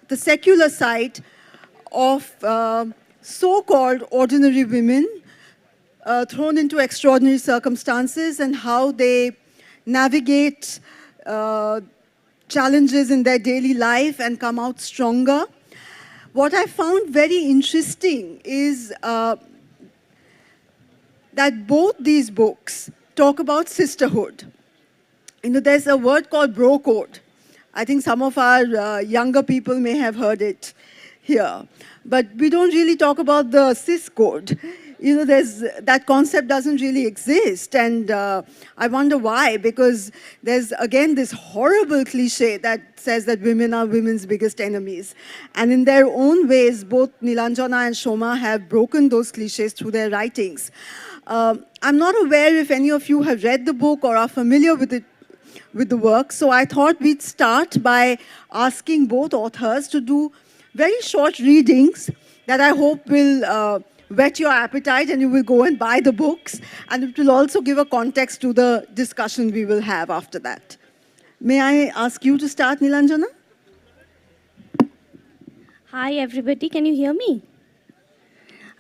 the secular side of so-called ordinary women thrown into extraordinary circumstances and how they navigate challenges in their daily life and come out stronger. What I found very interesting is that both these books talk about sisterhood. There's a word called bro code. I think some of our younger people may have heard it here. But we don't really talk about the cis code. That concept doesn't really exist. And I wonder why, because there's, again, this horrible cliche that says that women are women's biggest enemies. And in their own ways, both Nilanjana and Soma have broken those cliches through their writings. I'm not aware if any of you have read the book or are familiar with it, with the work. So I thought we'd start by asking both authors to do very short readings that I hope will whet your appetite and you will go and buy the books. And it will also give a context to the discussion we will have after that. May I ask you to start, Nilanjana? Hi, everybody. Can you hear me?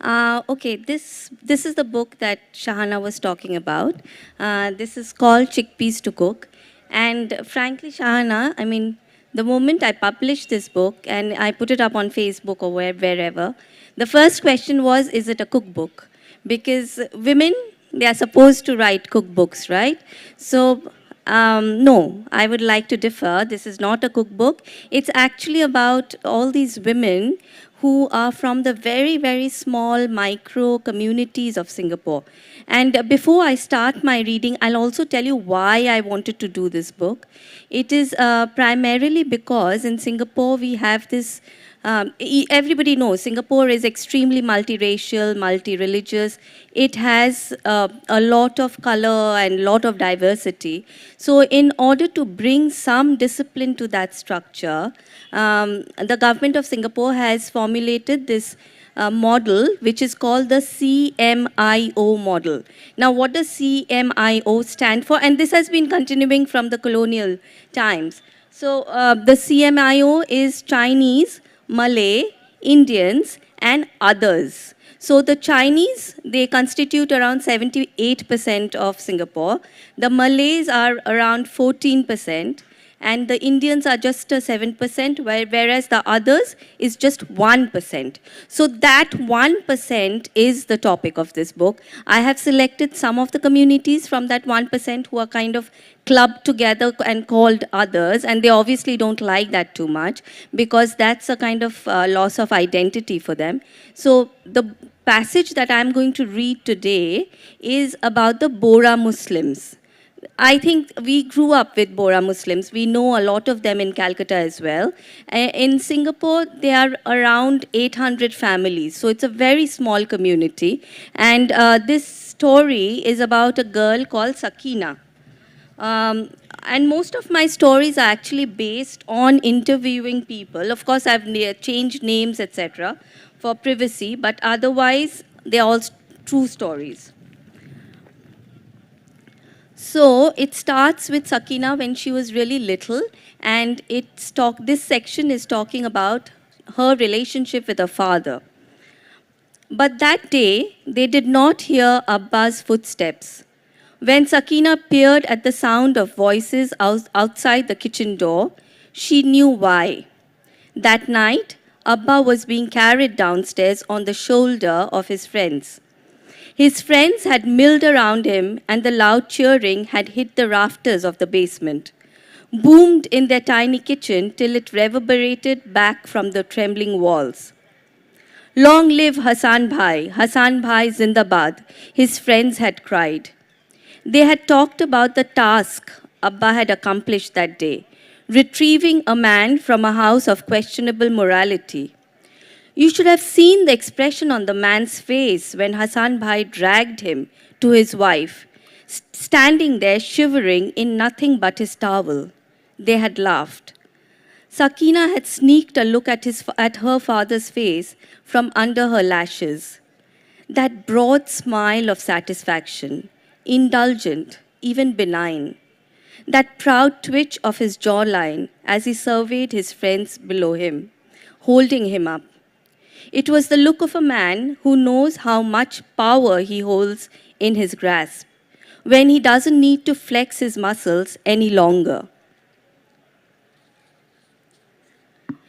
Okay, this is the book that Shahana was talking about. This is called Chickpeas to Cook. And frankly, Shahana, I mean, the moment I published this book and I put it up on Facebook or wherever, the first question was, is it a cookbook? Because women, they are supposed to write cookbooks, right? So, no, I would like to differ. This is not a cookbook. It's actually about all these women who are from the very, very small micro communities of Singapore. And before I start my reading, I'll also tell you why I wanted to do this book. It is primarily because in Singapore we have this, everybody knows Singapore is extremely multiracial, multi-religious. It has a lot of color and a lot of diversity. So in order to bring some discipline to that structure, the government of Singapore has formulated this model, which is called the CMIO model. Now, what does CMIO stand for? And this has been continuing from the colonial times. So, the CMIO is Chinese, Malay, Indians, and others. So, the Chinese, they constitute around 78% of Singapore. The Malays are around 14%. And the Indians are just 7%, whereas the others is just 1%. So that 1% is the topic of this book. I have selected some of the communities from that 1% who are kind of clubbed together and called others, and they obviously don't like that too much because that's a kind of loss of identity for them. So the passage that I'm going to read today is about the Bora Muslims. I think we grew up with Bora Muslims. We know a lot of them in Calcutta as well. In Singapore, there are around 800 families. So it's a very small community. And this story is about a girl called Sakina. And most of my stories are actually based on interviewing people. Of course, I've changed names, etc., for privacy. But otherwise, they're all true stories. So it starts with Sakina when she was really little, and this section is talking about her relationship with her father. But that day, they did not hear Abba's footsteps. When Sakina peered at the sound of voices outside the kitchen door, she knew why. That night, Abba was being carried downstairs on the shoulder of his friends. His friends had milled around him, and the loud cheering had hit the rafters of the basement, boomed in their tiny kitchen till it reverberated back from the trembling walls. Long live Hassan Bhai Zindabad, his friends had cried. They had talked about the task Abba had accomplished that day, retrieving a man from a house of questionable morality. You should have seen the expression on the man's face when Hassan Bhai dragged him to his wife, standing there shivering in nothing but his towel. They had laughed. Sakina had sneaked a look at her father's face from under her lashes. That broad smile of satisfaction, indulgent, even benign. that proud twitch of his jawline as he surveyed his friends below him, holding him up. It was the look of a man who knows how much power he holds in his grasp, when he doesn't need to flex his muscles any longer.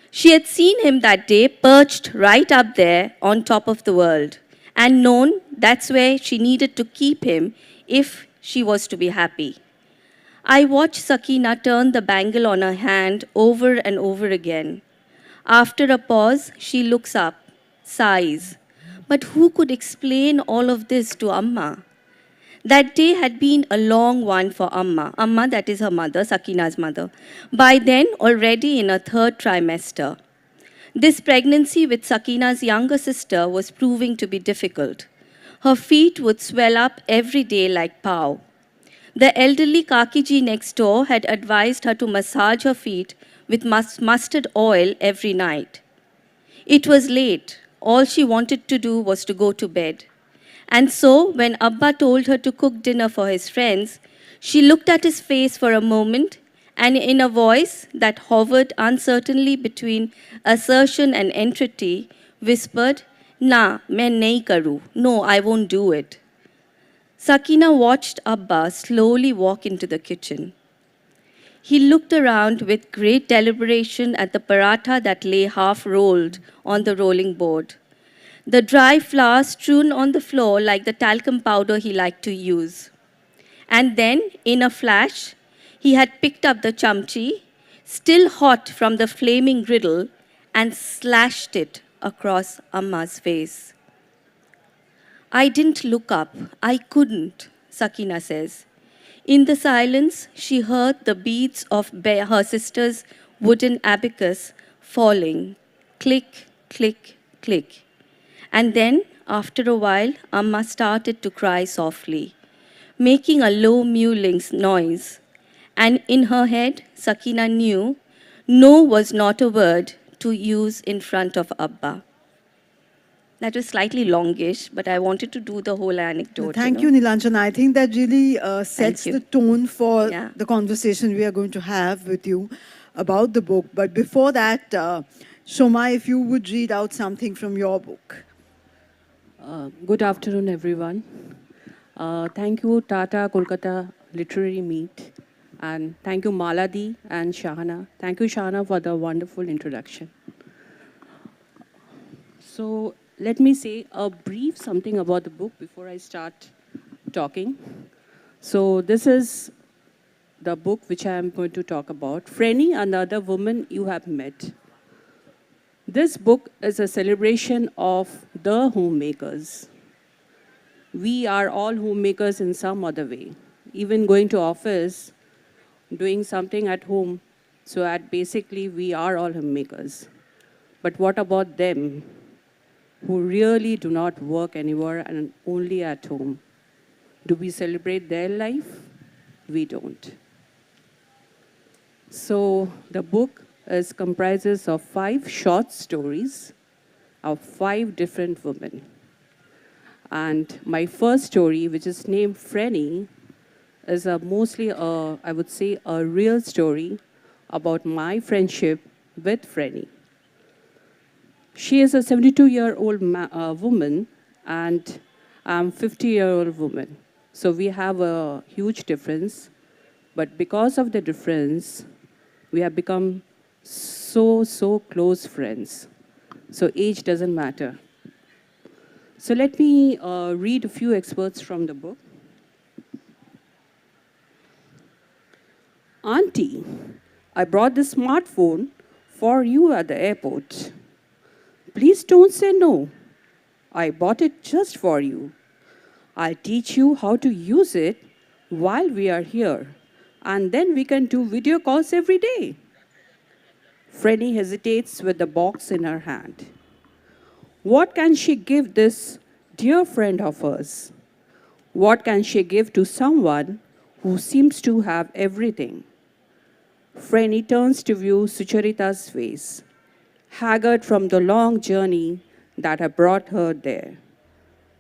She had seen him that day perched right up there on top of the world and known that's where she needed to keep him if she was to be happy. I watched Sakina turn the bangle on her hand over and over again. After a pause, she looks up, sighs. But who could explain all of this to Amma? That day had been a long one for Amma. Amma, that is her mother, Sakina's mother. By then, already in her third trimester. This pregnancy with Sakina's younger sister was proving to be difficult. Her feet would swell up every day like pow. The elderly Kakiji next door had advised her to massage her feet with mustard oil every night. It was late. All she wanted to do was to go to bed. And so, when Abba told her to cook dinner for his friends, she looked at his face for a moment and, in a voice that hovered uncertainly between assertion and entreaty, whispered, "Na, main nahi karu. No, I won't do it." Sakina watched Abba slowly walk into the kitchen. He looked around with great deliberation at the paratha that lay half rolled on the rolling board, the dry flour strewn on the floor like the talcum powder he liked to use. And then, in a flash, he had picked up the chamchi, still hot from the flaming griddle, and slashed it across Amma's face. I didn't look up. I couldn't, Sakina says. In the silence, she heard the beads of her sister's wooden abacus falling, click, click, click. And then, after a while, Amma started to cry softly, making a low mewling noise. And in her head, Sakina knew no was not a word to use in front of Abba. That was slightly longish, but I wanted to do the whole anecdote. Thank you, Nilanjana. I think that really sets you. the tone for Yeah. the conversation we are going to have with you about the book. But before that, Soma, if you would read out something from your book. Good afternoon, everyone. Thank you, Tata Kolkata Literary Meet. And thank you, Maladi and Shahana. Thank you, Shahana, for the wonderful introduction. So let me say a brief something about the book before I start talking. So this is the book which I am going to talk about, Frenny, Another Woman You Have Met. This book is a celebration of the homemakers. We are all homemakers in some other way. Even going to office, doing something at home, so at basically we are all homemakers. But what about them who really do not work anywhere and only at home? Do we celebrate their life? We don't. So the book comprises of 5 short stories of 5 different women. And my first story, which is named Frenny, is mostly, I would say, a real story about my friendship with Frenny. She is a 72-year-old woman, and I'm a 50-year-old woman. So we have a huge difference. But because of the difference, we have become so close friends. So age doesn't matter. So let me read a few excerpts from the book. Auntie, I brought the smartphone for you at the airport. Please don't say no. I bought it just for you. I'll teach you how to use it while we are here, and then we can do video calls every day. Frenny hesitates with the box in her hand. What can she give this dear friend of hers? What can she give to someone who seems to have everything? Frenny turns to view Sucharita's face, haggard from the long journey that had brought her there.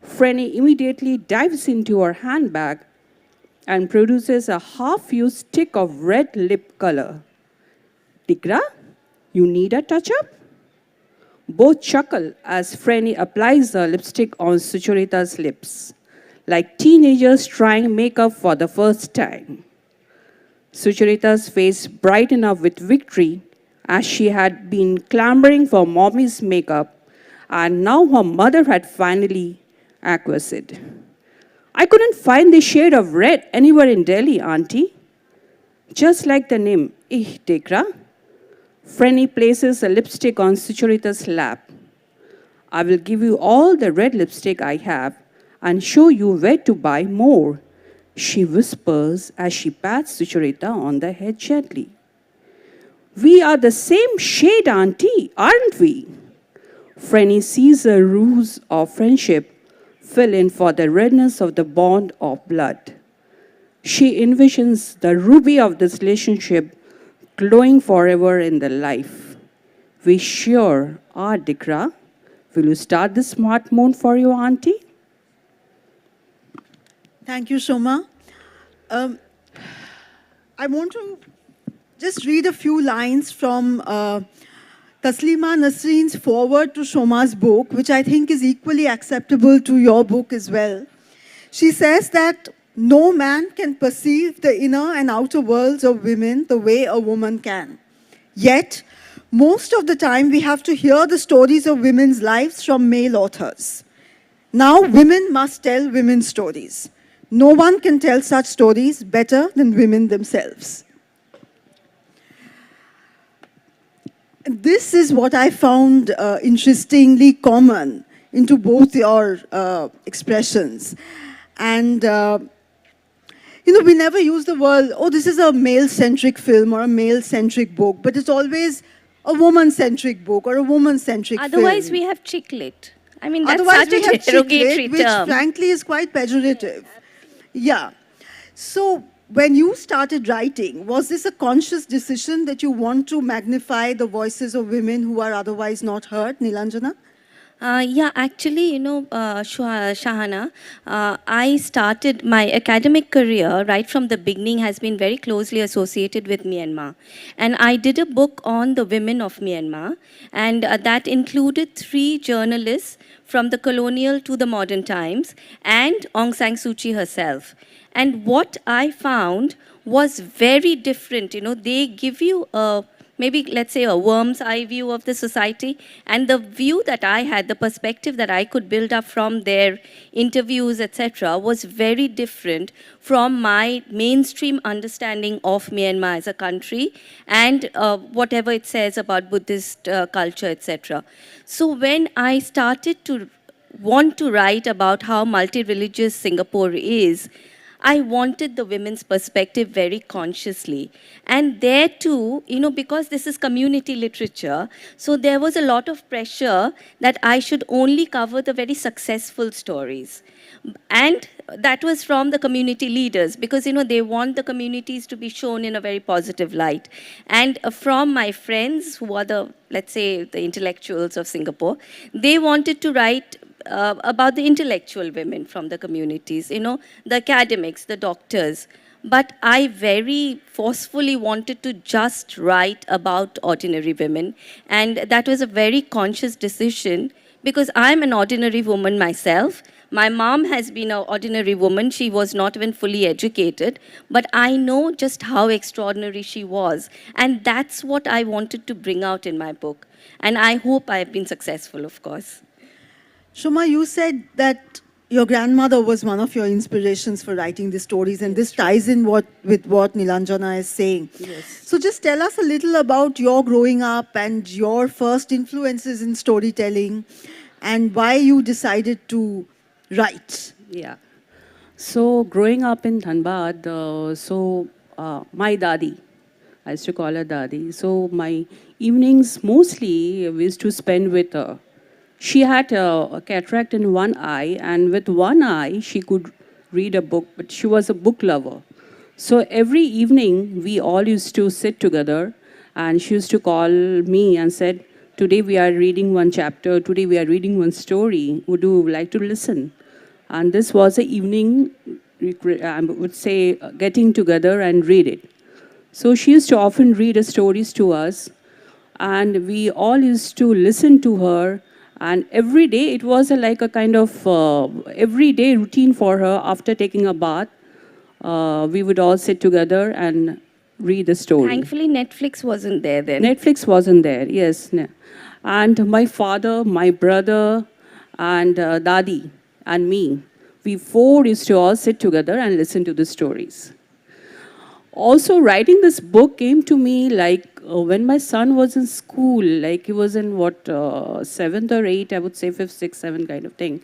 Frenny immediately dives into her handbag and produces a half-used stick of red lip color. Tikra, you need a touch-up? Both chuckle as Franny applies the lipstick on Sucharita's lips, like teenagers trying makeup for the first time. Sucharita's face brightened up with victory as she had been clamoring for mommy's makeup, and now her mother had finally acquiesced. I couldn't find the shade of red anywhere in Delhi, Auntie. Just like the name, Tekra, Franny places a lipstick on Sucharita's lap. I will give you all the red lipstick I have and show you where to buy more, she whispers as she pats Sucharita on the head gently. We are the same shade, Auntie, aren't we? Franny sees a ruse of friendship fill in for the redness of the bond of blood. She envisions the ruby of this relationship glowing forever in their life. We sure are, Dikra. Will you start the smart moon for your auntie? Thank you, Soma. I want to just read a few lines from Taslima Nasreen's foreword to Soma's book, which I think is equally acceptable to your book as well. She says that no man can perceive the inner and outer worlds of women the way a woman can. Yet, most of the time we have to hear the stories of women's lives from male authors. Now women must tell women's stories. No one can tell such stories better than women themselves. This is what I found interestingly common into both your expressions. And, we never use the word, oh, this is a male-centric film or a male-centric book, but it's always a woman-centric book or a woman-centric film. Otherwise, we have chicklit. I mean, that's Otherwise, such a derogatory which term. frankly is quite pejorative. Yeah. So when you started writing, was this a conscious decision that you want to magnify the voices of women who are otherwise not heard, Nilanjana? Yeah, actually, Shahana, I started my academic career right from the beginning has been very closely associated with Myanmar. And I did a book on the women of Myanmar, and that included 3 journalists from the colonial to the modern times and Aung San Suu Kyi herself. And what I found was very different. They give you maybe, let's say, a worm's eye view of the society. And the view that I had, the perspective that I could build up from their interviews, etc., was very different from my mainstream understanding of Myanmar as a country and whatever it says about Buddhist culture, etc. So when I started to want to write about how multi-religious Singapore is, I wanted the women's perspective very consciously. And there too, because this is community literature, so there was a lot of pressure that I should only cover the very successful stories. And that was from the community leaders because, they want the communities to be shown in a very positive light. And from my friends who are let's say, the intellectuals of Singapore, they wanted to write about the intellectual women from the communities, the academics, the doctors. But I very forcefully wanted to just write about ordinary women. And that was a very conscious decision because I'm an ordinary woman myself. My mom has been an ordinary woman. She was not even fully educated. But I know just how extraordinary she was. And that's what I wanted to bring out in my book. And I hope I have been successful, of course. Shoma, you said that your grandmother was one of your inspirations for writing these stories, and this ties in with what Nilanjana is saying. Yes. So just tell us a little about your growing up and your first influences in storytelling and why you decided to write. Yeah. So growing up in Dhanbad, my dadi, I used to call her dadi. So my evenings mostly we used to spend with her. She had a cataract in one eye, and with one eye, she could read a book, but she was a book lover. So every evening, we all used to sit together, and she used to call me and said, today we are reading one chapter, today we are reading one story, would you like to listen? And this was an evening I would say, getting together and read it. So she used to often read her stories to us, and we all used to listen to her. And every day it was like a kind of everyday routine for her. After taking a bath, we would all sit together and read the story. Thankfully, Netflix wasn't there then. Netflix wasn't there, yes. And my father, my brother, and Dadi, and me, we four used to all sit together and listen to the stories. Also, writing this book came to me like when my son was in school, like he was in what, seventh or eighth, I would say fifth, sixth, seventh kind of thing.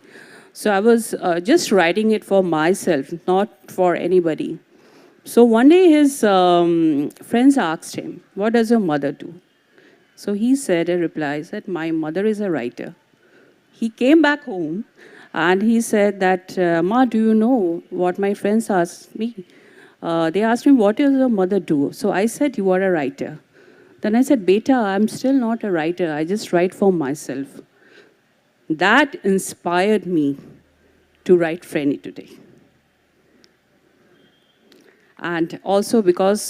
So I was just writing it for myself, not for anybody. So one day his friends asked him, "What does your mother do?" So he said, a reply said, "My mother is a writer." He came back home and he said that, "Ma, do you know what my friends asked me?" They asked me, "What does your mother do?" So I said, "You are a writer." Then I said, "Beta, I'm still not a writer. I just write for myself." That inspired me to write Frenny today. And also because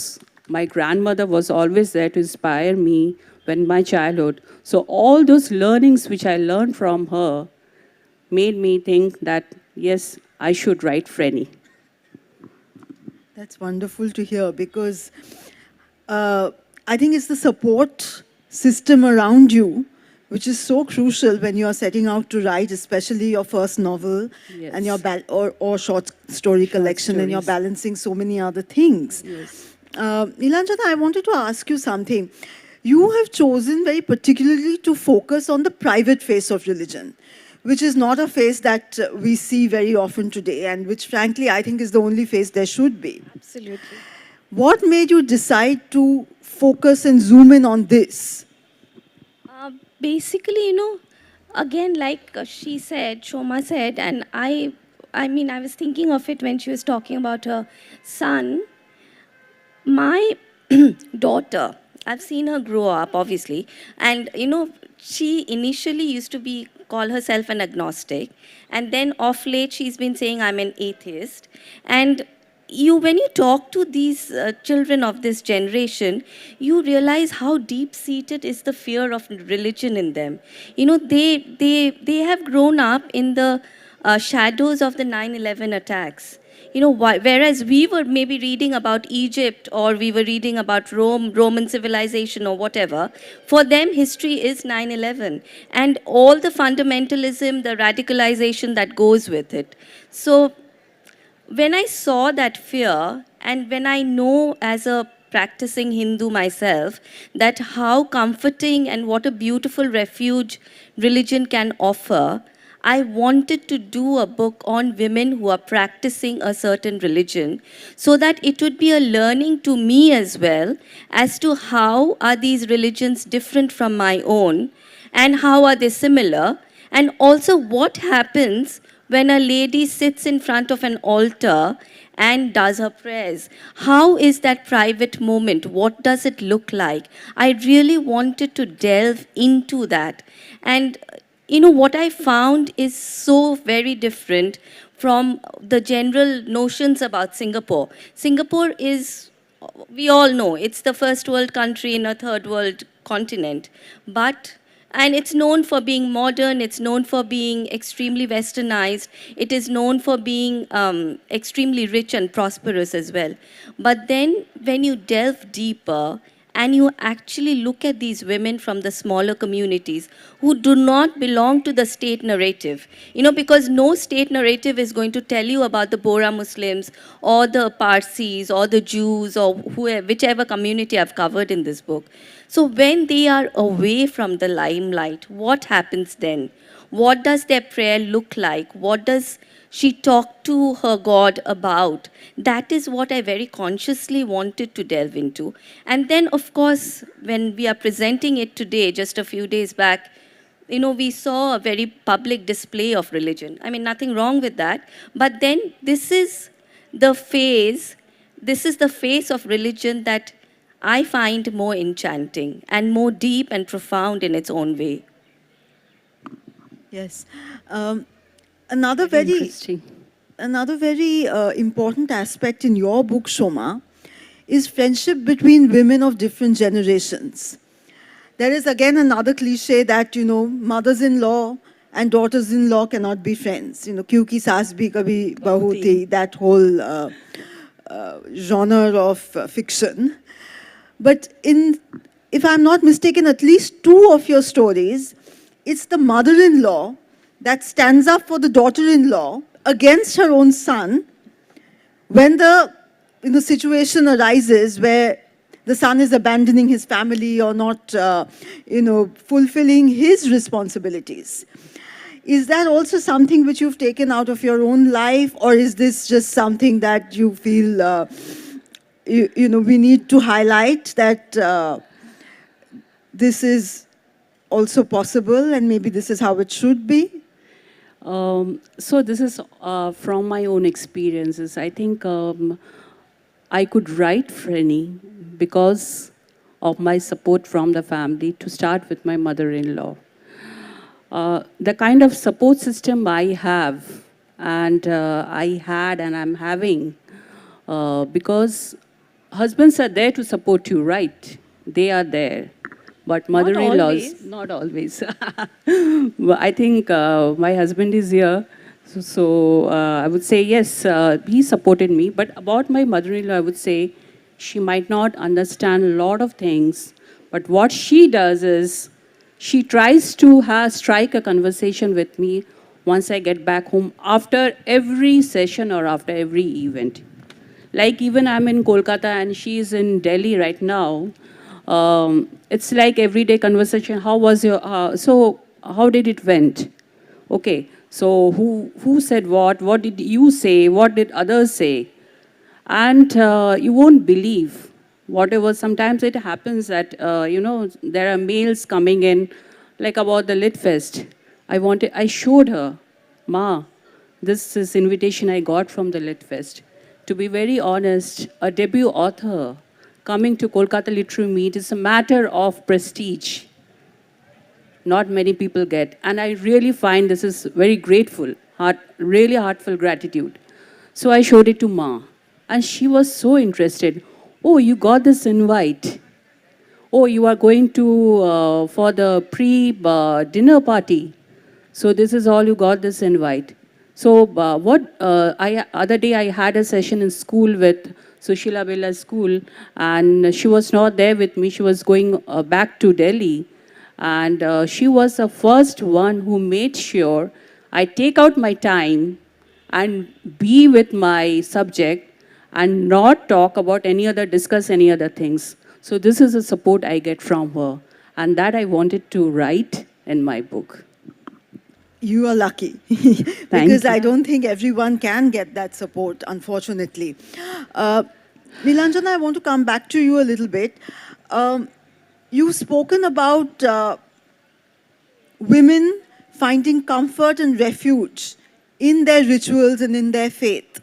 my grandmother was always there to inspire me when my childhood. So all those learnings which I learned from her made me think that, yes, I should write Frenny. That's wonderful to hear because I think it's the support system around you which is so crucial when you are setting out to write, especially your first novel Yes. and your or short story collection, and you're stories. balancing so many other things. Yes. Nilanjana, I wanted to ask you something. You have chosen very particularly to focus on the private face of religion, which is not a face that we see very often today, and which, frankly, I think is the only face there should be. Absolutely. What made you decide to focus and zoom in on this? Basically, again, like she said, Shoma said, and I mean, I was thinking of it when she was talking about her son. My daughter, I've seen her grow up, obviously, and she initially used to be call herself an agnostic, and then of late she's been saying I'm an atheist, and when you talk to these children of this generation, you realize how deep seated is the fear of religion in them. They have grown up in the shadows of the 9/11 attacks. Whereas we were maybe reading about Egypt, or we were reading about Roman civilization or whatever, for them history is 9/11 and all the fundamentalism, the radicalization that goes with it. So when I saw that fear, and when I know as a practicing Hindu myself that how comforting and what a beautiful refuge religion can offer, I wanted to do a book on women who are practicing a certain religion so that it would be a learning to me as well as to how are these religions different from my own and how are they similar, and also what happens when a lady sits in front of an altar and does her prayers. How is that private moment? What does it look like? I really wanted to delve into that. And what I found is so very different from the general notions about Singapore. Singapore is, we all know, it's the first world country in a third world continent. And it's known for being modern, it's known for being extremely westernized, it is known for being extremely rich and prosperous as well. But then when you delve deeper, and you actually look at these women from the smaller communities who do not belong to the state narrative. Because no state narrative is going to tell you about the Bora Muslims or the Parsis or the Jews or whichever community I've covered in this book. So when they are away from the limelight, what happens then? What does their prayer look like? What does she talk to her God about? That is what I very consciously wanted to delve into. And then, of course, when we are presenting it today, just a few days back, we saw a very public display of religion. I mean, nothing wrong with that. But then this is the face of religion that I find more enchanting and more deep and profound in its own way. Yes. Another Very very interesting. another very important aspect in your book, Soma, is friendship between women of different generations. There is again another cliche that, mothers-in-law and daughters-in-law cannot be friends. Kyunki saas bhi kabhi bahu thi, that whole genre of fiction. But if I'm not mistaken, at least two of your stories, it's the mother-in-law that stands up for the daughter-in-law against her own son when the situation arises where the son is abandoning his family or not, fulfilling his responsibilities. Is that also something which you've taken out of your own life, or is this just something that you feel, we need to highlight that this is also possible and maybe this is how it should be? So this is from my own experiences. I think I could write Frenny because of my support from the family, to start with my mother-in-law. The kind of support system I have and I had and I'm having, because husbands are there to support you, right? They are there. But mother-in-laws, not always. I think my husband is here. So I would say, yes, he supported me. But about my mother-in-law, I would say she might not understand a lot of things. But what she does is she tries to strike a conversation with me once I get back home after every session or after every event. Like even I'm in Kolkata and she is in Delhi right now. It's like everyday conversation. How was your, so how did it went? Okay, so who said what? What did you say? What did others say? And you won't believe whatever. Sometimes it happens that, there are mails coming in, like about the Lit Fest. I showed her, Ma, this is invitation I got from the Lit Fest. To be very honest, a debut author coming to Kolkata Literary Meet is a matter of prestige. Not many people get. And I really find this is very grateful, really heartfelt gratitude. So I showed it to Ma. And she was so interested. Oh, you got this invite. Oh, you are going to, for the pre-dinner party. So this is all you got, this invite. So other day I had a session in school with Sushila Bella's school, and she was not there with me. She was going back to Delhi. And she was the first one who made sure I take out my time and be with my subject and not talk about discuss any other things. So this is the support I get from her. And that I wanted to write in my book. You are lucky. Because I don't think everyone can get that support, unfortunately. Nilanjana, I want to come back to you a little bit. You've spoken about women finding comfort and refuge in their rituals and in their faith.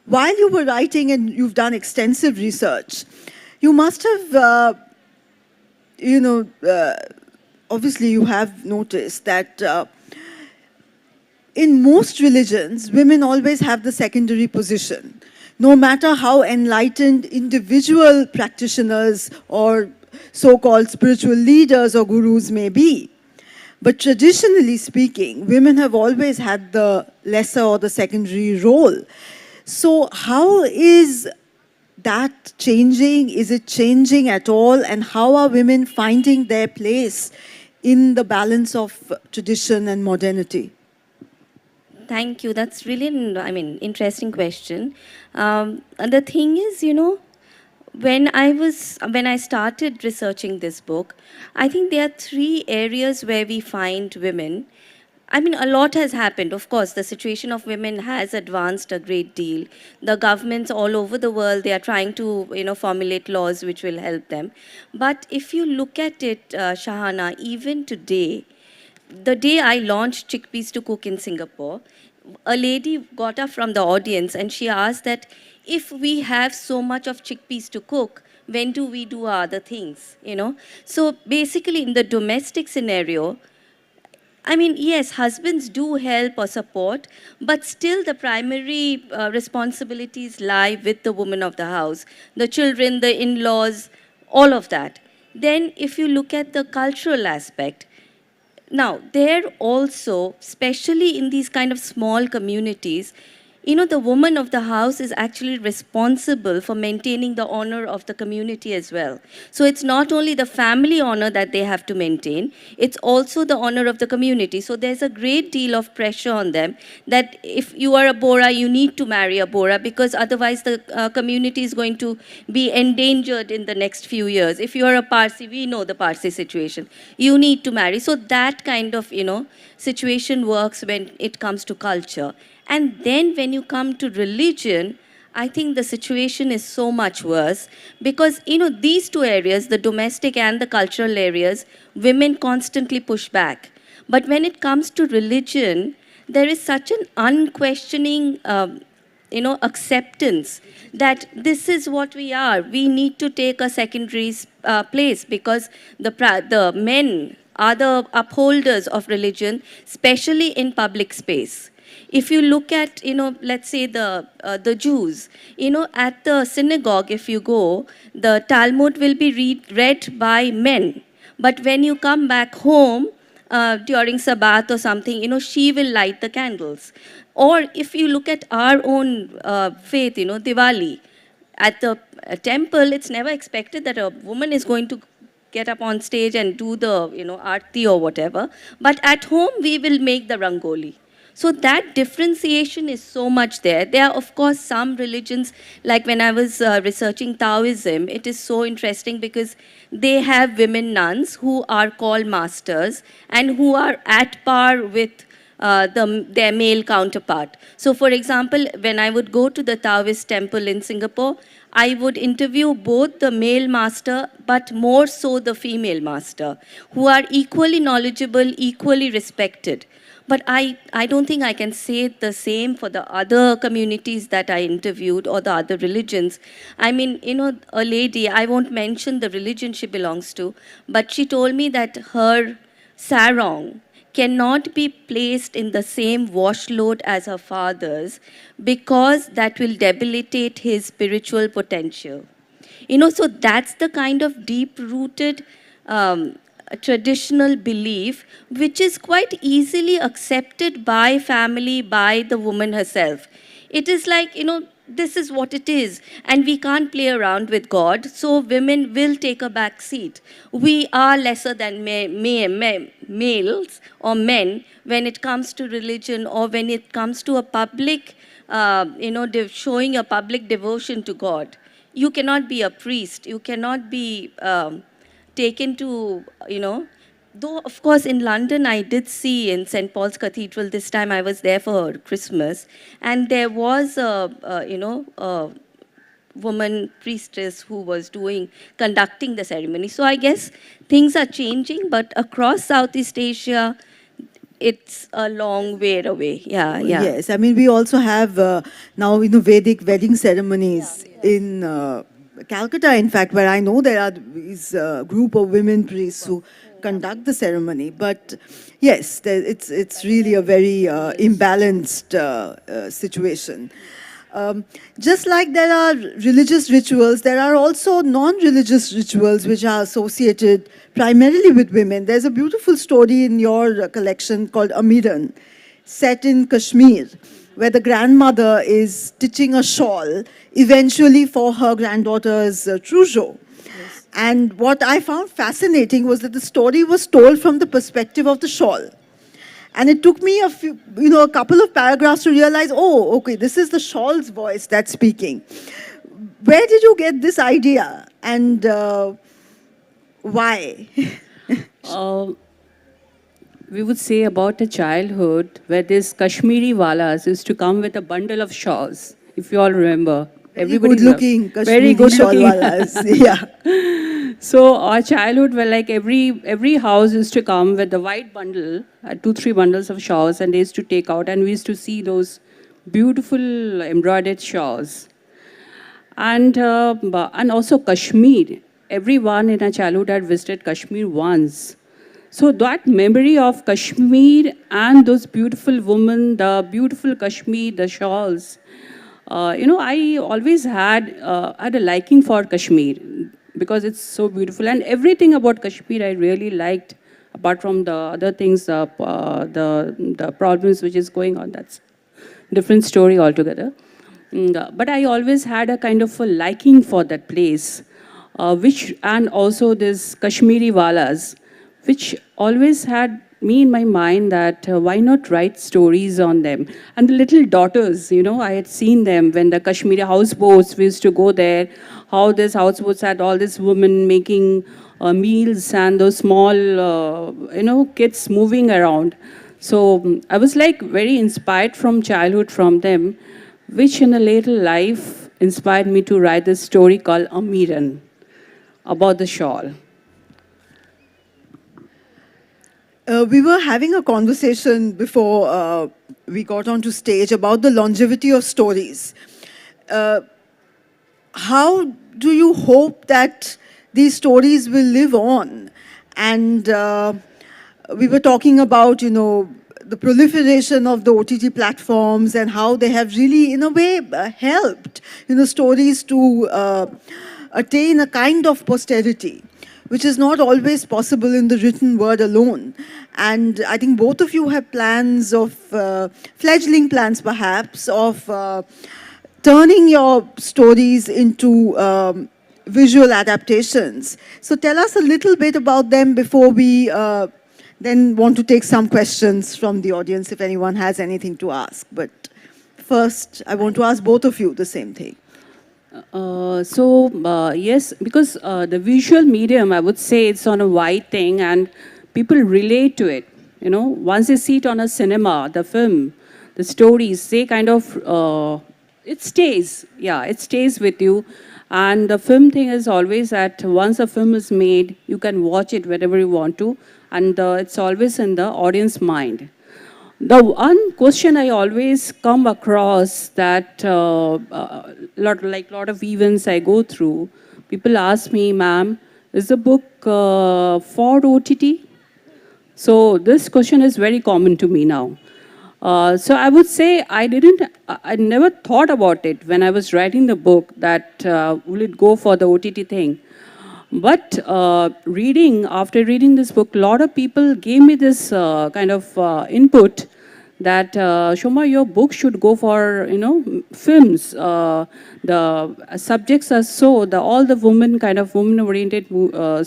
While you were writing, and you've done extensive research, you must have, obviously you have noticed that in most religions, women always have the secondary position. No matter how enlightened individual practitioners or so-called spiritual leaders or gurus may be. But traditionally speaking, women have always had the lesser or the secondary role. So how is that changing? Is it changing at all? And how are women finding their place in the balance of tradition and modernity? Thank you. That's really an, interesting question. And the thing is, when I started researching this book, I think there are 3 areas where we find women. A lot has happened. Of course, the situation of women has advanced a great deal. The governments all over the world, they are trying to, formulate laws which will help them. But if you look at it, Shahana, even today, the day I launched Chickpeas to Cook in Singapore, a lady got up from the audience and she asked that if we have so much of chickpeas to cook, when do we do our other things, So basically in the domestic scenario, I mean, yes, husbands do help or support, but still the primary responsibilities lie with the woman of the house, the children, the in-laws, all of that. Then if you look at the cultural aspect, now, there also, especially in these kind of small communities, the woman of the house is actually responsible for maintaining the honor of the community as well. So it's not only the family honor that they have to maintain, it's also the honor of the community. So there's a great deal of pressure on them that if you are a Bora, you need to marry a Bora because otherwise the community is going to be endangered in the next few years. If you are a Parsi, we know the Parsi situation. You need to marry. So that kind of, situation works when it comes to culture. And then when you come to religion, I think the situation is so much worse because, these two areas, the domestic and the cultural areas, women constantly push back. But when it comes to religion, there is such an unquestioning, acceptance that this is what we are. We need to take a secondary place because the men are the upholders of religion, especially in public space. If you look at, let's say the Jews, at the synagogue, if you go, the Talmud will be read by men. But when you come back home during Sabbath or something, she will light the candles. Or if you look at our own faith, Diwali, at the temple, it's never expected that a woman is going to get up on stage and do the, aarti or whatever. But at home, we will make the rangoli. So that differentiation is so much there. There are, of course, some religions, like when I was researching Taoism, it is so interesting because they have women nuns who are called masters and who are at par with their male counterpart. So, for example, when I would go to the Taoist temple in Singapore, I would interview both the male master, but more so the female master, who are equally knowledgeable, equally respected. But I don't think I can say the same for the other communities that I interviewed or the other religions. I mean, a lady, I won't mention the religion she belongs to, but she told me that her sarong cannot be placed in the same wash load as her father's because that will debilitate his spiritual potential. So that's the kind of deep-rooted traditional belief which is quite easily accepted by family, by the woman herself. It is like, this is what it is, and we can't play around with God, so women will take a back seat. We are lesser than males or men when it comes to religion or when it comes to a public, showing a public devotion to God. You cannot be a priest, you cannot be taken to, though of course in London I did see in St. Paul's Cathedral, this time I was there for Christmas, and there was a woman priestess who was conducting the ceremony. So I guess things are changing, but across Southeast Asia, it's a long way away. Yeah. Yes, I mean, we also have now, Vedic wedding ceremonies in Calcutta, in fact, where I know there are these group of women priests who conduct the ceremony. But yes, it's really a very imbalanced situation. Just like there are religious rituals, there are also non-religious rituals which are associated primarily with women. There's a beautiful story in your collection called Amiran, set in Kashmir, where the grandmother is stitching a shawl eventually for her granddaughter's trousseau. Yes. And what I found fascinating was that the story was told from the perspective of the shawl. And it took me a couple of paragraphs to realize, oh, okay, this is the shawl's voice that's speaking. Where did you get this idea and why? We would say about a childhood where this Kashmiri walas used to come with a bundle of shawls, if you all remember. Very good looking very good shawl looking. walas. Yeah. So our childhood, where like every house used to come with the white bundle, 2-3 bundles of shawls, and they used to take out, and we used to see those beautiful embroidered shawls. And also Kashmir. Everyone in our childhood had visited Kashmir once. So that memory of Kashmir and those beautiful women, the beautiful Kashmir, the shawls, I always had a liking for Kashmir because it's so beautiful, and everything about Kashmir I really liked. Apart from the other things, the problems which is going on, that's different story altogether. But I always had a kind of a liking for that place, which and also this Kashmiri walas, which always had me in my mind that why not write stories on them. And the little daughters, I had seen them when the Kashmiri houseboats, we used to go there, how these houseboats had all these women making meals and those small, kids moving around. So I was like very inspired from childhood from them, which in a later life inspired me to write this story called Amiran, about the shawl. We were having a conversation before we got onto stage about the longevity of stories. How do you hope that these stories will live on? And we were talking about, the proliferation of the OTT platforms and how they have really, in a way, helped, stories to attain a kind of posterity, which is not always possible in the written word alone. And I think both of you have plans of, fledgling plans perhaps, of turning your stories into visual adaptations. So tell us a little bit about them before we then want to take some questions from the audience if anyone has anything to ask. But first, I want to ask both of you the same thing. Yes, because the visual medium, I would say it's on a wide thing and people relate to it. Once they see it on a cinema, the film, the stories, they kind of, it stays. Yeah, it stays with you. And the film thing is always that once a film is made, you can watch it whenever you want to. And it's always in the audience mind. The one question I always come across that lot of events I go through, people ask me, ma'am, is the book for OTT? So this question is very common to me now. So I would say I never thought about it when I was writing the book that will it go for the OTT thing. But after reading this book, a lot of people gave me this kind of input that Soma, your book should go for films. The subjects are all the women-oriented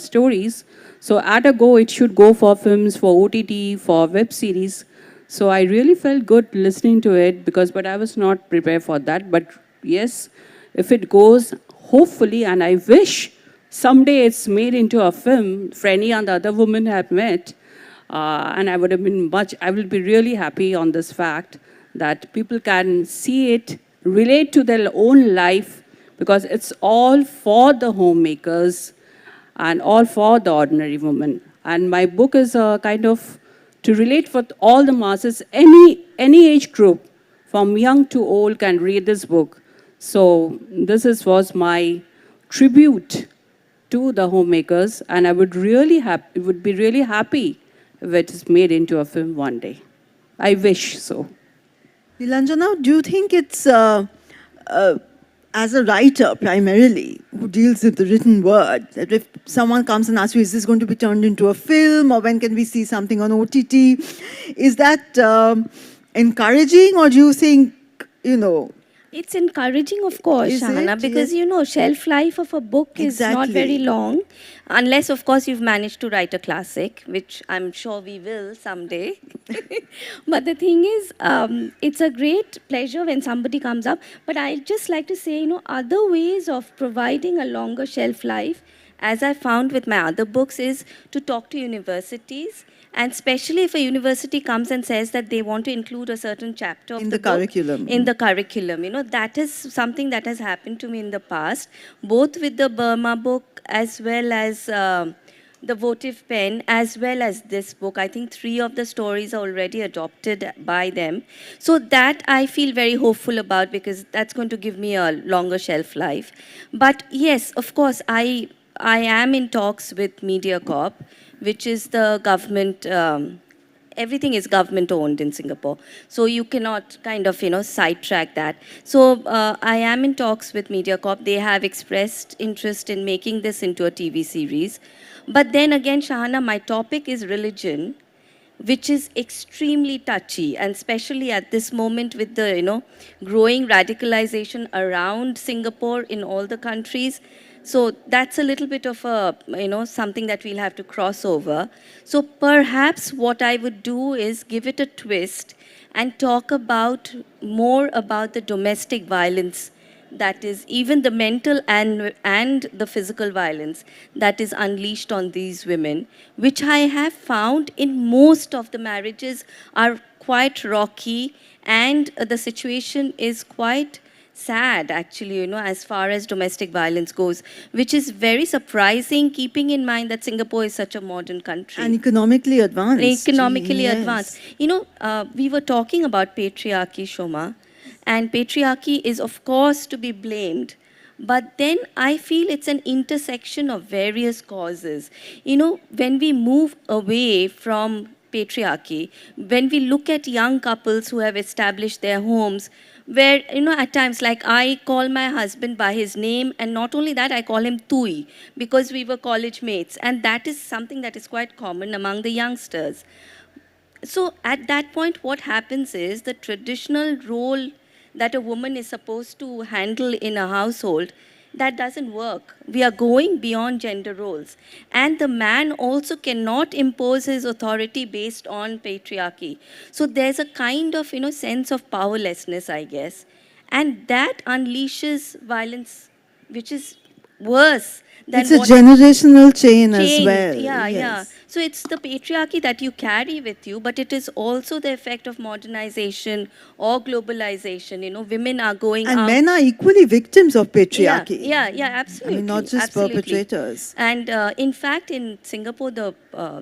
stories. So at a go, it should go for films, for OTT, for web series. So I really felt good listening to it but I was not prepared for that. But yes, if it goes, hopefully, and I wish someday it's made into a film, Franny and the other women have met, and I will be really happy on this fact that people can see it, relate to their own life, because it's all for the homemakers and all for the ordinary woman. And my book is a kind of to relate for all the masses, any age group, from young to old can read this book. So this was my tribute to the homemakers, and I would be really happy if it is made into a film one day. I wish so. Nilanjana, do you think it's, as a writer primarily, who deals with the written word, that if someone comes and asks you, is this going to be turned into a film, or when can we see something on OTT, is that encouraging, or do you think, It's encouraging, of course, Is Shahana, it? because, Yes. shelf life of a book is not very Exactly. long, unless, of course, you've managed to write a classic, which I'm sure we will someday. But the thing is, it's a great pleasure when somebody comes up. But I'd just like to say, other ways of providing a longer shelf life, as I found with my other books, is to talk to universities. And especially if a university comes and says that they want to include a certain chapter of In the the book curriculum. in the curriculum, that is something that has happened to me in the past, both with the Burma book as well as the votive pen, as well as this book. I think 3 of the stories are already adopted by them. So that I feel very hopeful about, because that's going to give me a longer shelf life. But yes, of course, I am in talks with MediaCorp, which is the government. Everything is government owned in Singapore, so you cannot kind of sidetrack that. So I am in talks with MediaCorp. They have expressed interest in making this into a TV series, but then again, Shahana, my topic is religion, which is extremely touchy, and especially at this moment with the growing radicalization around Singapore in all the countries. So that's a little bit of a something that we'll have to cross over. So perhaps what I would do is give it a twist and talk about more about the domestic violence, that is even the mental and the physical violence that is unleashed on these women, which I have found in most of the marriages are quite rocky, and the situation is quite sad actually, as far as domestic violence goes, which is very surprising keeping in mind that Singapore is such a modern country and economically advanced. economically Yes. advanced. We were talking about patriarchy, Shoma, and patriarchy is, of course, to be blamed. But then I feel it's an intersection of various causes. When we move away from patriarchy, when we look at young couples who have established their homes, where, at times, like I call my husband by his name, and not only that, I call him Tui, because we were college mates. And that is something that is quite common among the youngsters. So at that point, what happens is the traditional role that a woman is supposed to handle in a household, that doesn't work. We are going beyond gender roles. And the man also cannot impose his authority based on patriarchy. So there's a kind of, sense of powerlessness, I guess. And that unleashes violence, which is worse than It's a what generational chain as chain. well. Yeah, Yes. yeah. So it's the patriarchy that you carry with you, but it is also the effect of modernization or globalization. Women are going And out. men are equally victims of patriarchy. Yeah, absolutely. I mean, not just absolutely. perpetrators. And in fact, in Singapore, the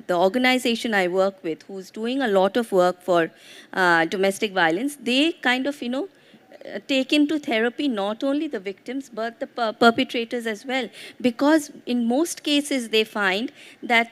organization I work with, who's doing a lot of work for domestic violence, they kind of, take into therapy not only the victims but the perpetrators as well, because in most cases they find that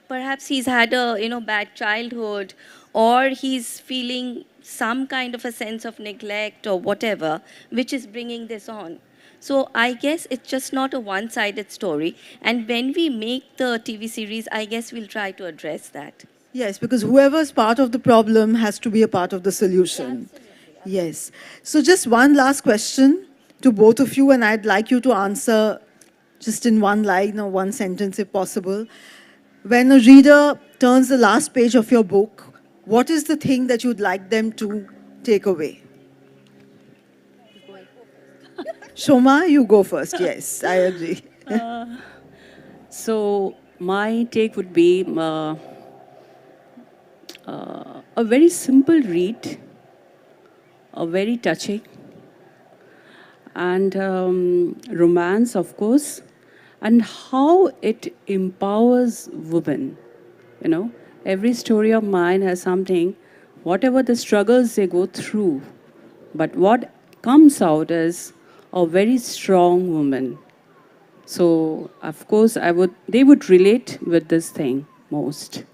perhaps he's had a bad childhood, or he's feeling some kind of a sense of neglect or whatever, which is bringing this on. So I guess it's just not a one-sided story, and when we make the TV series, I guess we'll try to address that. Yes, because whoever's part of the problem has to be a part of the solution. Yes. So just one last question to both of you, and I'd like you to answer just in one line or one sentence if possible. When a reader turns the last page of your book, what is the thing that you'd like them to take away? Shoma, you go first. Yes, I agree. So my take would be a very simple read, a very touching, and romance, of course, and how it empowers women. Every story of mine has something, whatever the struggles they go through, but what comes out is a very strong woman. So, of course, they would relate with this thing most.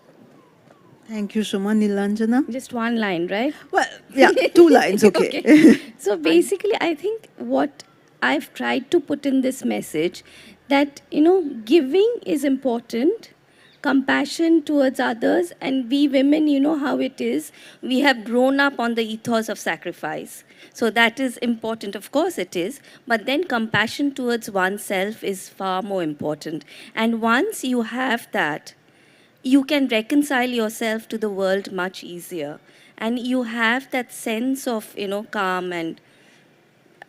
Thank you, Shoma. Nilanjana? Just one line, right? Well, yeah, 2 lines, okay. So basically, I think what I've tried to put in this message, that, giving is important, compassion towards others, and we women, how it is. We have grown up on the ethos of sacrifice. So that is important, of course it is, but then compassion towards oneself is far more important. And once you have that, you can reconcile yourself to the world much easier. And you have that sense of, calm and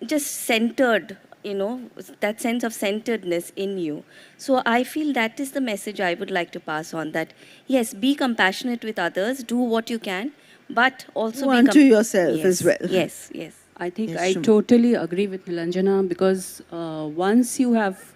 just centered, that sense of centeredness in you. So I feel that is the message I would like to pass on, that yes, be compassionate with others, do what you can, but also Do be unto yourself yes, as well. Yes. I think Yes, I Shoma. totally agree with Nilanjana, because once you have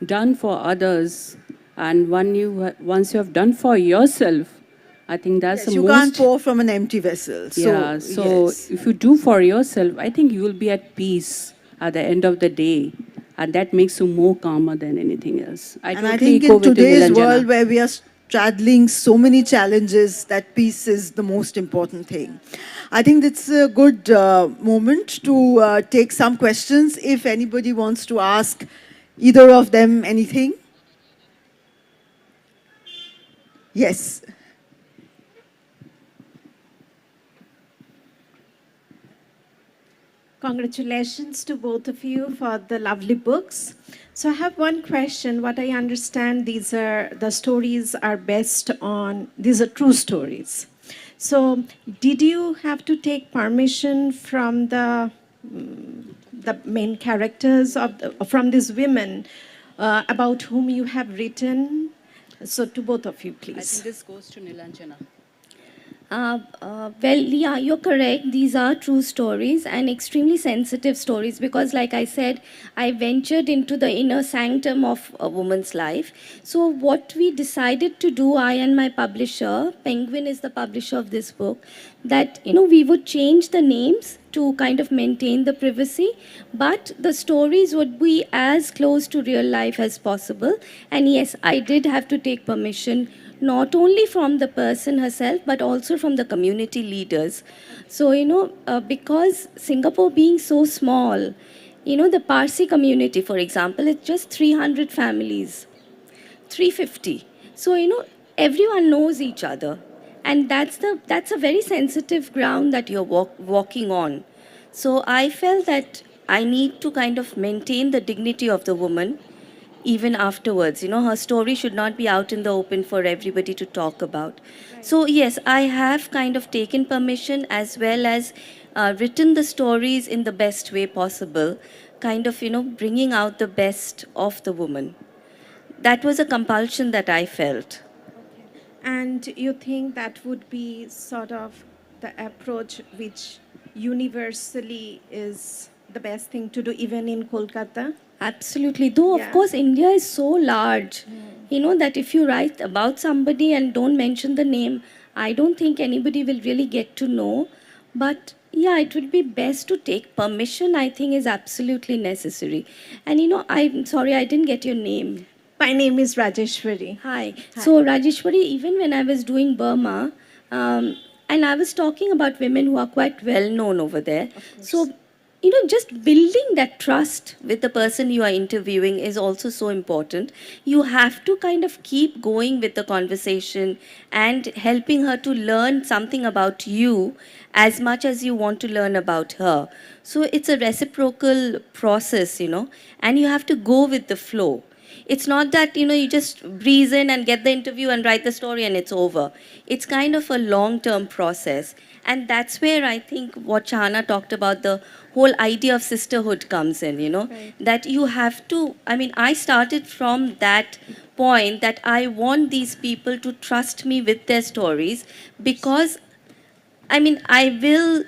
done for others and once you have done for yourself, I think that's Yes, the you most... can't pour from an empty vessel. So yes. if you do for yourself, I think you will be at peace at the end of the day. And that makes you more calmer than anything else. And totally I think echo in with today's Nilanjana. world where we are straddling so many challenges that peace is the most important thing. I think it's a good moment to take some questions if anybody wants to ask either of them anything. Yes. Congratulations to both of you for the lovely books. So I have one question. What I understand, these are the stories are based on, these are true stories. So did you have to take permission from the main characters of from these women about whom you have written? So to both of you, I think please. this goes to Nilanjana. Well, yeah, you're correct. These are true stories and extremely sensitive stories because, like I said, I ventured into the inner sanctum of a woman's life. So, what we decided to do, I and my publisher, Penguin is the publisher of this book, that, we would change the names to kind of maintain the privacy, but the stories would be as close to real life as possible. And yes, I did have to take permission not only from the person herself, but also from the community leaders. So, because Singapore being so small, the Parsi community, for example, it's just 300 families, 350. So, everyone knows each other. And that's a very sensitive ground that you're walking on. So I felt that I need to kind of maintain the dignity of the woman even afterwards. Her story should not be out in the open for everybody to talk about. So, yes, I have kind of taken permission as well as written the stories in the best way possible, kind of, bringing out the best of the woman. That was a compulsion that I felt. And you think that would be sort of the approach which universally is the best thing to do, even in Kolkata? Absolutely. Though, of Yeah. course, India is so large, that if you write about somebody and don't mention the name, I don't think anybody will really get to know. But yeah, it would be best to take permission, I think, is absolutely necessary. And, I'm sorry, I didn't get your name. My name is Rajeshwari. Hi. So, Rajeshwari, even when I was doing Burma, and I was talking about women who are quite well known over there. So, just building that trust with the person you are interviewing is also so important. You have to kind of keep going with the conversation and helping her to learn something about you as much as you want to learn about her. So, it's a reciprocal process, and you have to go with the flow. It's not that, you just breeze in and get the interview and write the story and it's over. It's kind of a long-term process. And that's where I think what Shahana talked about, the whole idea of sisterhood comes in, Right. that you have to, I started from that point that I want these people to trust me with their stories because, I will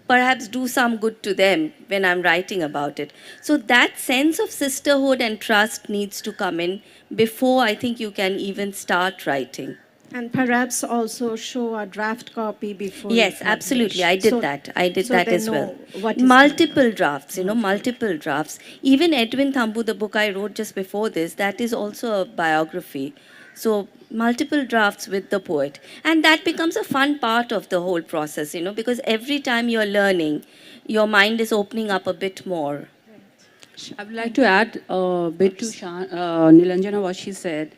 perhaps do some good to them when I'm writing about it. So that sense of sisterhood and trust needs to come in before I think you can even start writing. And perhaps also show a draft copy before. Yes, you absolutely. publish. I did So- that. I did so that they as well. know what is Multiple drafts, multiple drafts. Even Edwin Thambu, the book I wrote just before this, that is also a biography. So multiple drafts with the poet. And that becomes a fun part of the whole process, because every time you're learning, your mind is opening up a bit more. I would like to add a bit to Nilanjana what she said.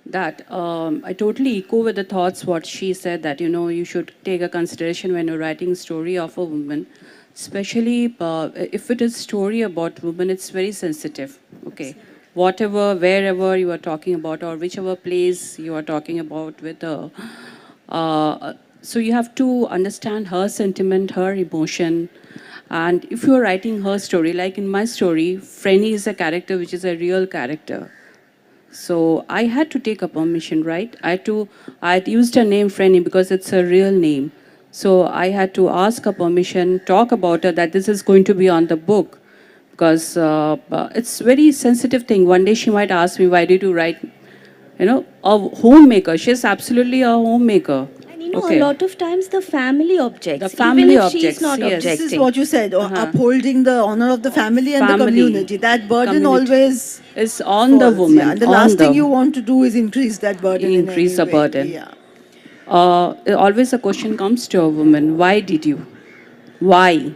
That I totally echo with the thoughts what she said that you should take a consideration when you're writing a story of a woman, especially if it is story about women. It's very sensitive. Okay, whatever, wherever you are talking about, or whichever place you are talking about with her. So you have to understand her sentiment, her emotion. And if you are writing her story, like in my story, Frenny is a character which is a real character. So I had to take a permission, right? I used her name Frenny because it's a real name. So I had to ask her permission, talk about her that this is going to be on the book. Because it's very sensitive thing. One day she might ask me, why did you write, a homemaker? She's absolutely a homemaker. And You know, Okay. a lot of times the family objects, The family even if objects, she's not yes. This is objecting. what you said, upholding the honor of the family and the Family, community. That burden community. always It's on the falls, woman. yeah. And the on last thing the, you want to do is increase that burden in any increase the way. burden. Yeah. Always a question comes to a woman, why did you? Why?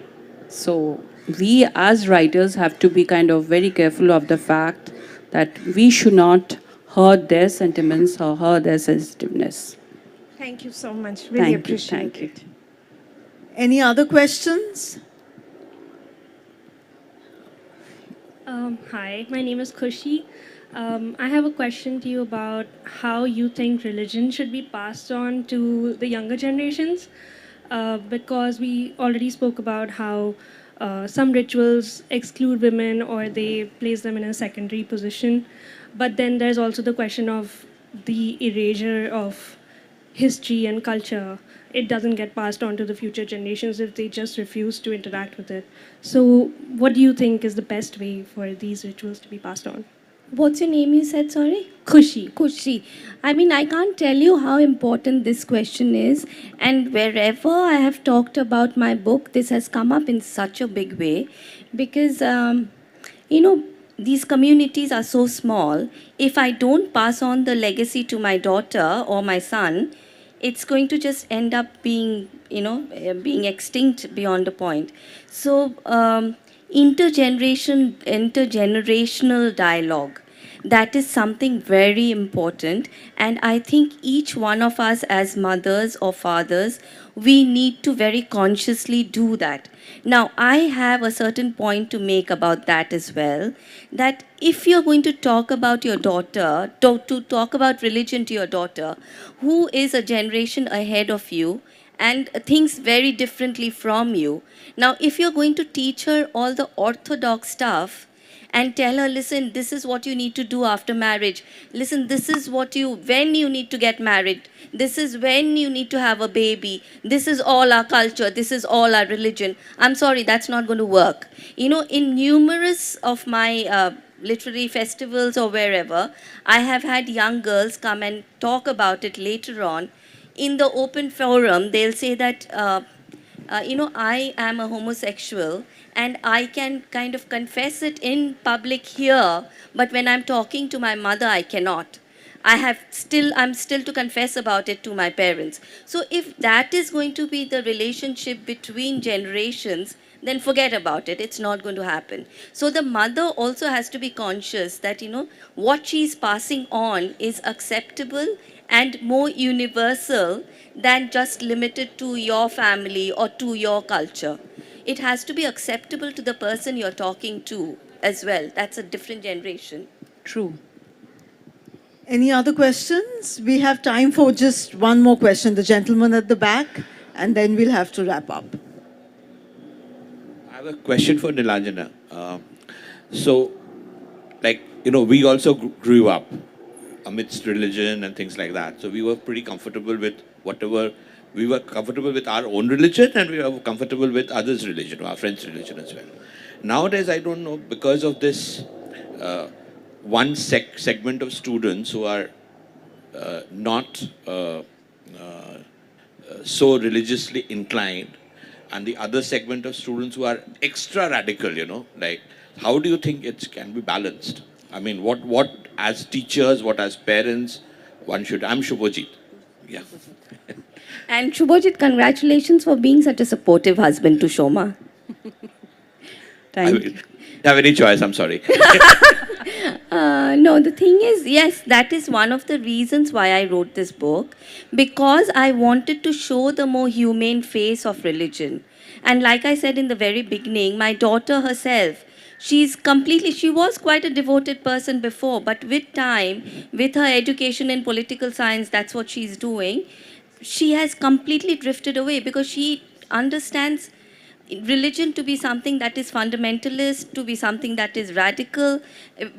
So we as writers have to be kind of very careful of the fact that we should not hurt their sentiments or hurt their sensitiveness. Thank you so much. Really appreciate Thank you. it. Any other questions? Hi, my name is Kushi. I have a question to you about how you think religion should be passed on to the younger generations, because we already spoke about how some rituals exclude women or they place them in a secondary position. But then there's also the question of the erasure of history and culture. It doesn't get passed on to the future generations if they just refuse to interact with it. So, what do you think is the best way for these rituals to be passed on? What's your name, you said, sorry? Kushi. Kushi. I mean, I can't tell you how important this question is. And wherever I have talked about my book, this has come up in such a big way. Because, you know, these communities are so small. If I don't pass on the legacy to my daughter or my son, it's going to just end up being, being extinct beyond a point. So, intergenerational dialogue, that is something very important. And I think each one of us as mothers or fathers, we need to very consciously do that. Now, I have a certain point to make about that as well, that if you're going to talk about your daughter, to talk about religion to your daughter, who is a generation ahead of you and thinks very differently from you. Now, if you're going to teach her all the orthodox stuff, and tell her, listen, this is what you need to do after marriage. Listen, this is when you need to get married. This is when you need to have a baby. This is all our culture. This is all our religion. I'm sorry, that's not going to work. You know, in numerous of my literary festivals or wherever, I have had young girls come and talk about it later on. In the open forum, they'll say that, I am a homosexual and I can kind of confess it in public here, but when I'm talking to my mother, I cannot. I'm still to confess about it to my parents. So if that is going to be the relationship between generations, then forget about it. It's not going to happen. So the mother also has to be conscious that, what she's passing on is acceptable and more universal than just limited to your family or to your culture. It has to be acceptable to the person you're talking to as well. That's a different generation. True. Any other questions? We have time for just one more question. The gentleman at the back, and then we'll have to wrap up. I have a question for Nilanjana. We also grew up amidst religion and things like that. So we were pretty comfortable with whatever. We were comfortable with our own religion and we were comfortable with others' religion, our friends' religion as well. Nowadays, I don't know, because of this one segment of students who are not so religiously inclined, and the other segment of students who are extra radical, how do you think it can be balanced? I mean, what as teachers, what as parents, I'm Shubhajit. Yeah. And Shubhajit, congratulations for being such a supportive husband to Soma. Thank you. Have any choice, I'm sorry. No, the thing is, yes, that is one of the reasons why I wrote this book, because I wanted to show the more humane face of religion. And like I said in the very beginning, my daughter herself, she was quite a devoted person before, but with time, with her education in political science, that's what she's doing, she has completely drifted away because she understands religion to be something that is fundamentalist, to be something that is radical,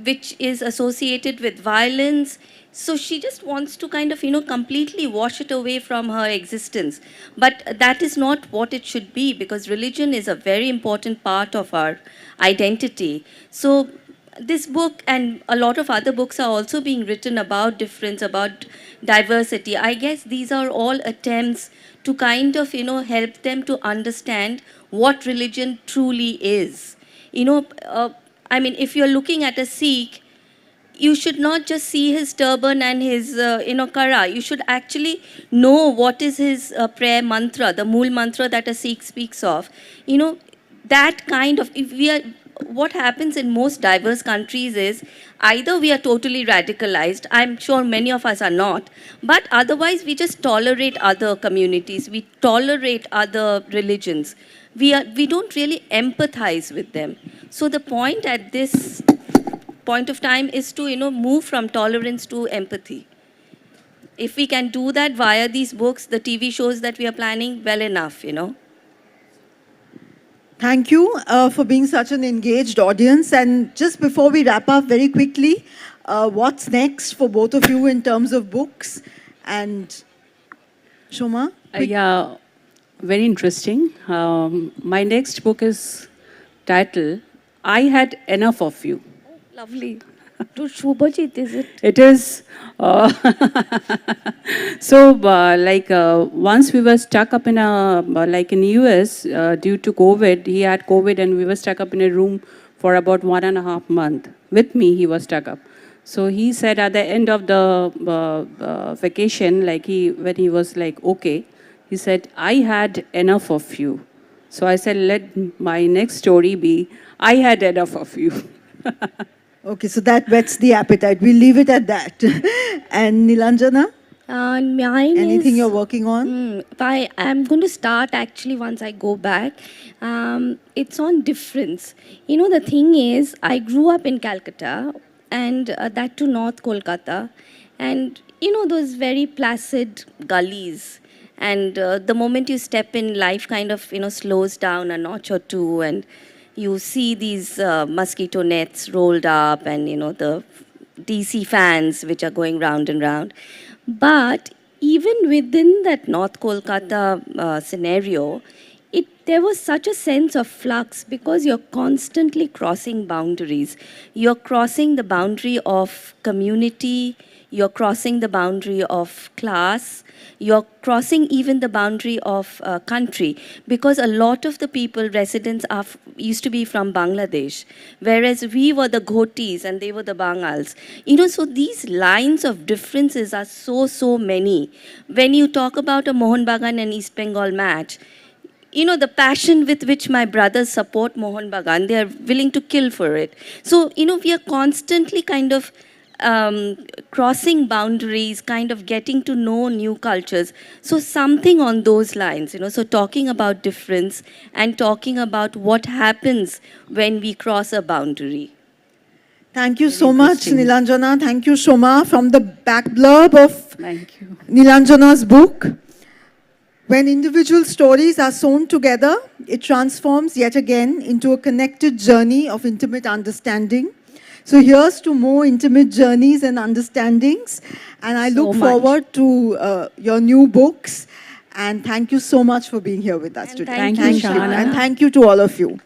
which is associated with violence. So she just wants to kind of, completely wash it away from her existence. But that is not what it should be, because religion is a very important part of our identity. So this book and a lot of other books are also being written about difference, about diversity. I guess these are all attempts to kind of, help them to understand what religion truly is. I mean, if you're looking at a Sikh, you should not just see his turban and his, kara. You should actually know what is his prayer mantra, the mool mantra that a Sikh speaks of. That kind of, if we are, what happens in most diverse countries is either we are totally radicalized, I'm sure many of us are not, but otherwise we just tolerate other communities, we tolerate other religions. We don't really empathize with them. So the point at this point of time is to, move from tolerance to empathy. If we can do that via these books, the TV shows that we are planning, well enough. Thank you for being such an engaged audience. And just before we wrap up very quickly, what's next for both of you in terms of books? And Soma? Yeah, very interesting. My next book is titled, I Had Enough of You. Lovely. To Shubhajit, is it? It is. Once we were stuck up in in US due to COVID, he had COVID and we were stuck up in a room for about 1.5 months. With me, he was stuck up. So he said at the end of the vacation, when he was okay, he said, I had enough of you. So I said, let my next story be, I had enough of you. Okay, so that whets the appetite. We'll leave it at that. And Nilanjana? Mine Anything is, you're working on? I'm going to start actually once I go back. It's on difference. The thing is, I grew up in Calcutta and that to North Kolkata. And, those very placid gullies. And the moment you step in, life kind of, slows down a notch or two. And you see these mosquito nets rolled up and, the DC fans which are going round and round. But even within that North Kolkata scenario, there was such a sense of flux because you're constantly crossing boundaries. You're crossing the boundary of community, you're crossing the boundary of class, you're crossing even the boundary of country, because a lot of the people, residents, used to be from Bangladesh, whereas we were the Ghotis and they were the Bangals. So these lines of differences are so many. When you talk about a Mohun Bagan and East Bengal match, the passion with which my brothers support Mohun Bagan, they are willing to kill for it. So, we are constantly kind of crossing boundaries, kind of getting to know new cultures. So something on those lines, so talking about difference and talking about what happens when we cross a boundary. Thank you so much, Nilanjana. Thank you, Soma, from the back blurb of Thank you. Nilanjana's book. When individual stories are sewn together, it transforms yet again into a connected journey of intimate understanding. So here's to more intimate journeys and understandings. And I look forward to your new books. And thank you so much for being here with us today. Thank you, Shahana. And thank you to all of you.